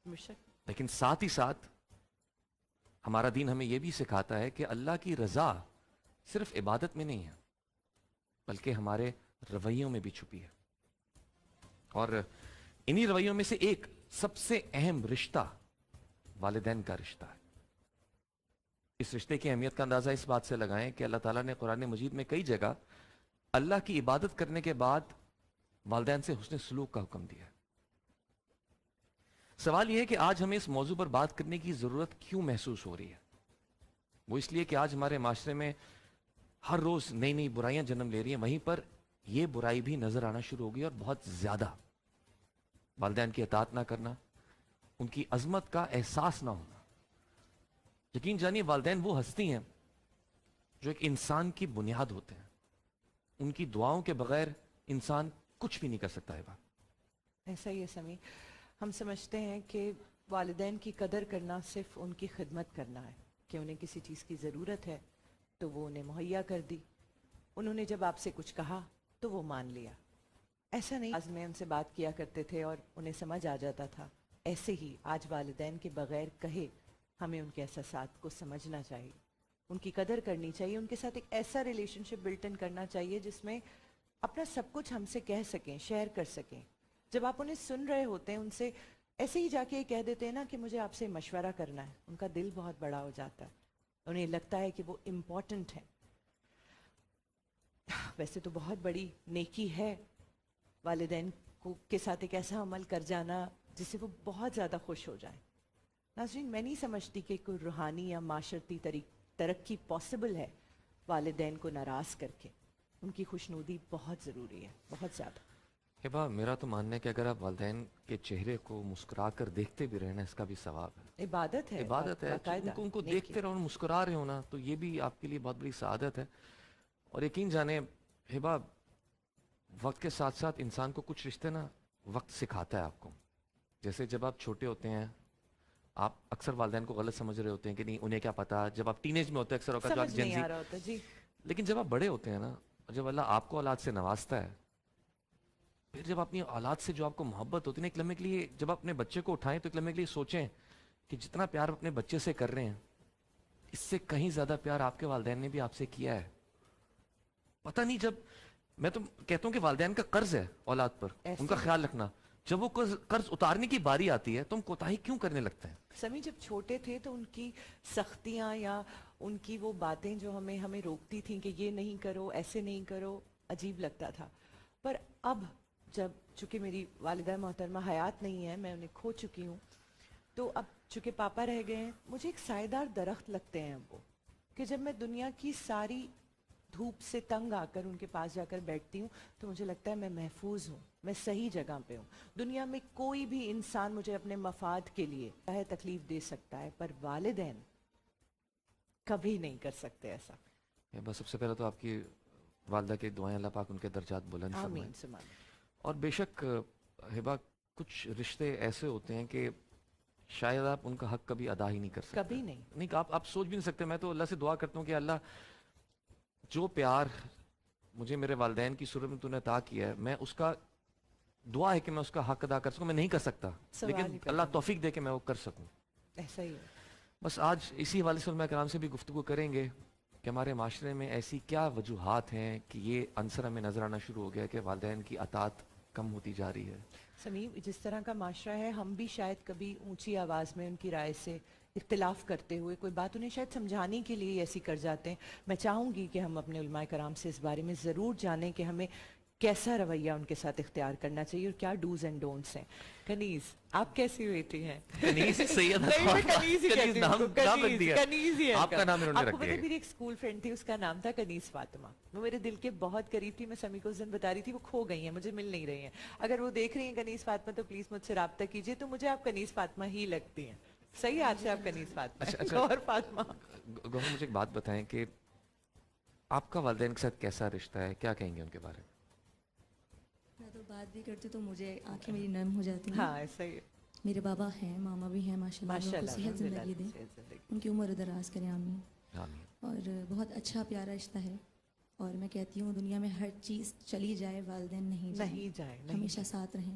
لیکن ساتھ ہی ساتھ ہمارا دین ہمیں یہ بھی سکھاتا ہے کہ اللہ کی رضا صرف عبادت میں نہیں ہے بلکہ ہمارے رویوں میں بھی چھپی ہے. اور انہی رویوں میں سے ایک سب سے اہم رشتہ والدین کا رشتہ ہے. اس رشتے کی اہمیت کا اندازہ اس بات سے لگائیں کہ اللہ تعالیٰ نے قرآن مجید میں کئی جگہ اللہ کی عبادت کرنے کے بعد والدین سے حسن سلوک کا حکم دیا ہے. سوال یہ ہے کہ آج ہمیں اس موضوع پر بات کرنے کی ضرورت کیوں محسوس ہو رہی ہے؟ وہ اس لیے کہ آج ہمارے معاشرے میں ہر روز نئی نئی برائیاں جنم لے رہی ہیں، وہیں پر یہ برائی بھی نظر آنا شروع ہو گئی اور بہت زیادہ. والدین کی اطاعت نہ کرنا، ان کی عظمت کا احساس نہ ہونا. یقین جانیے والدین وہ ہستی ہیں جو ایک انسان کی بنیاد ہوتے ہیں. ان کی دعاؤں کے بغیر انسان کچھ بھی نہیں کر سکتا ہے. بات ایسا ہی ہے سمی. ہم سمجھتے ہیں کہ والدین کی قدر کرنا صرف ان کی خدمت کرنا ہے، کہ انہیں کسی چیز کی ضرورت ہے تو وہ انہیں مہیا کر دی، انہوں نے جب آپ سے کچھ کہا تو وہ مان لیا. ایسا نہیں آج میں ان سے بات کیا کرتے تھے اور انہیں سمجھ آ جاتا تھا. ایسے ہی آج والدین کے بغیر کہے ہمیں ان کے احساسات کو سمجھنا چاہیے، ان کی قدر کرنی چاہیے، ان کے ساتھ ایک ایسا ریلیشن شپ بلٹ ان کرنا چاہیے جس میں اپنا سب کچھ ہم سے کہہ سکیں، شیئر کر سکیں. جب آپ انہیں سن رہے ہوتے ہیں، ان سے ایسے ہی جا کے کہہ دیتے ہیں نا کہ مجھے آپ سے مشورہ کرنا ہے، ان کا دل بہت بڑا ہو جاتا ہے، انہیں لگتا ہے کہ وہ امپورٹنٹ ہے. ویسے تو بہت بڑی نیکی ہے والدین کے ساتھ ایک ایسا عمل کر جانا جس سے وہ بہت زیادہ خوش ہو جائیں. ناظرین، میں نہیں سمجھتی کہ کوئی روحانی یا معاشرتی ترقی پاسبل ہے والدین کو ناراض کر کے. ان کی خوشنودی بہت ضروری ہے، بہت زیادہ. ہبا، میرا تو ماننا ہے کہ اگر آپ والدین کے چہرے کو مسکرا کر دیکھتے بھی رہنا، اس کا بھی ثواب ہے. عبادت ہے، عبادت ہے. باقاعدہ ان کو نیکی. دیکھتے رہو اور مسکرا رہے ہو نا، تو یہ بھی آپ کے لیے بہت بڑی سعادت ہے. اور یقین جانے ہبا، وقت کے ساتھ ساتھ انسان کو کچھ رشتے نا وقت سکھاتا ہے آپ کو. جیسے جب آپ چھوٹے ہوتے ہیں، آپ اکثر والدین کو غلط سمجھ رہے ہوتے ہیں کہ نہیں انہیں کیا پتا. جب آپ ٹین ایج میں ہوتے ہیں اکثر اوقات جو آپ سمجھ نہیں جنزی، آ رہا ہوتا. جی. لیکن جب آپ بڑے ہوتے ہیں نا، اور جب اللہ آپ کو اولاد سے نوازتا ہے، پھر جب اپنی اولاد سے جو آپ کو محبت ہوتی ہے نا، ایک لمحے کے لیے جب آپ اپنے بچے کو اٹھائیں تو ایک لمحے کے لیے سوچیں کہ جتنا پیار اپنے بچے سے کر رہے ہیں، اس سے کہیں زیادہ پیار آپ کے والدین نے بھی آپ سے کیا ہے. پتہ نہیں، جب میں تو کہتا ہوں کہ والدین کا قرض ہے اولاد پر، ان کا خیال رکھنا. جب وہ قرض اتارنے کی باری آتی ہے تو ہم کوتاہی کیوں کرنے لگتے ہیں؟ سمی، جب چھوٹے تھے تو ان کی سختیاں یا ان کی وہ باتیں جو ہمیں روکتی تھیں کہ یہ نہیں کرو، ایسے نہیں کرو، عجیب لگتا تھا. پر اب جب چونکہ میری والدہ محترمہ حیات نہیں ہے، میں انہیں کھو چکی ہوں، تو اب چونکہ پاپا رہ گئے ہیں، مجھے ایک سائیدار درخت لگتے ہیں وہ، کہ جب میں دنیا کی ساری دھوپ سے تنگ آ کر ان کے پاس جا کر بیٹھتی ہوں تو مجھے لگتا ہے میں محفوظ ہوں، میں صحیح جگہ پہ ہوں. دنیا میں کوئی بھی انسان مجھے اپنے مفاد کے لیے چاہے تکلیف دے سکتا ہے، پر والدین کبھی نہیں کر سکتے ایسا. بس سب سے پہلے تو آپ کی والدہ کی دعائیں اللہ پاک ان کے درجات بلند فرمائے. آمین سمان. اور بے شک ہبا، کچھ رشتے ایسے ہوتے ہیں کہ شاید آپ ان کا حق کبھی ادا ہی نہیں کر سکتے. کبھی نہیں. نہیں، آپ سوچ بھی نہیں سکتے. میں تو اللہ سے دعا کرتا ہوں کہ اللہ، جو پیار مجھے میرے والدین کی صورت میں تو نے عطا کیا ہے، میں اس کا دعا ہے کہ میں اس کا حق ادا کر سکوں. میں نہیں کر سکتا، لیکن اللہ توفیق دے کہ میں وہ کر سکوں. ایسا ہی ہے. بس آج اسی حوالے سے علماء کرام سے بھی گفتگو کریں گے کہ ہمارے معاشرے میں ایسی کیا وجوہات ہیں کہ یہ عنصر ہمیں نظر آنا شروع ہو گیا کہ والدین کی اطاعت کم ہوتی جا رہی ہے. سمیم، جس طرح کا معاشرہ ہے، ہم بھی شاید کبھی اونچی آواز میں ان کی رائے سے اختلاف کرتے ہوئے کوئی بات انہیں شاید سمجھانے کے لیے ایسی کر جاتے ہیں. میں چاہوں گی کہ ہم اپنے علماء کرام سے اس بارے میں ضرور جانیں کہ ہمیں کیسا رویہ ان کے ساتھ اختیار کرنا چاہیے اور کیا ڈوز اینڈ ڈونٹس ہیں. کنیز، آپ کیسی بیٹی ہیں؟ کنیز سید کنیز ہی کہتی ہوں. کنیز ہی ہے آپ کا نام انہوں نے آپ کو رکھ پتہ دیا. ہے میری ایک اسکول فرینڈ تھی، اس کا نام تھا کنیز فاطمہ. وہ میرے دل کے بہت قریب تھی. میں سمی کو اس دن بتا رہی تھی وہ کھو گئی ہیں، مجھے مل نہیں رہی ہیں. اگر وہ دیکھ رہی ہیں کنیز فاطمہ تو پلیز مجھ سے رابطہ کیجیے. تو مجھے آپ کنیز فاطمہ ہی لگتی ہیں. صحیح ہاتھ سے آپ کنیز فاطمہ. اور فاطمہ، گوہر مجھے ایک بات بتائیں کہ آپ کا والدین کے ساتھ کیسا رشتہ ہے؟ کیا کہیں گے ان کے بارے میں؟ میں تو بات بھی کرتی تو مجھے آنکھیں میری نرم ہو جاتی ہیں. ہاں ایسا ہی ہے. میرے بابا ہیں، ماما بھی ہیں، ماشاء اللہ صحت زندگی دیں، ان کی عمر دراز کریں. آمین. آمین. اور بہت اچھا پیارا رشتہ ہے. اور میں کہتی ہوں دنیا میں ہر چیز چلی جائے، والدین نہیں جائے ہمیشہ ساتھ رہیں.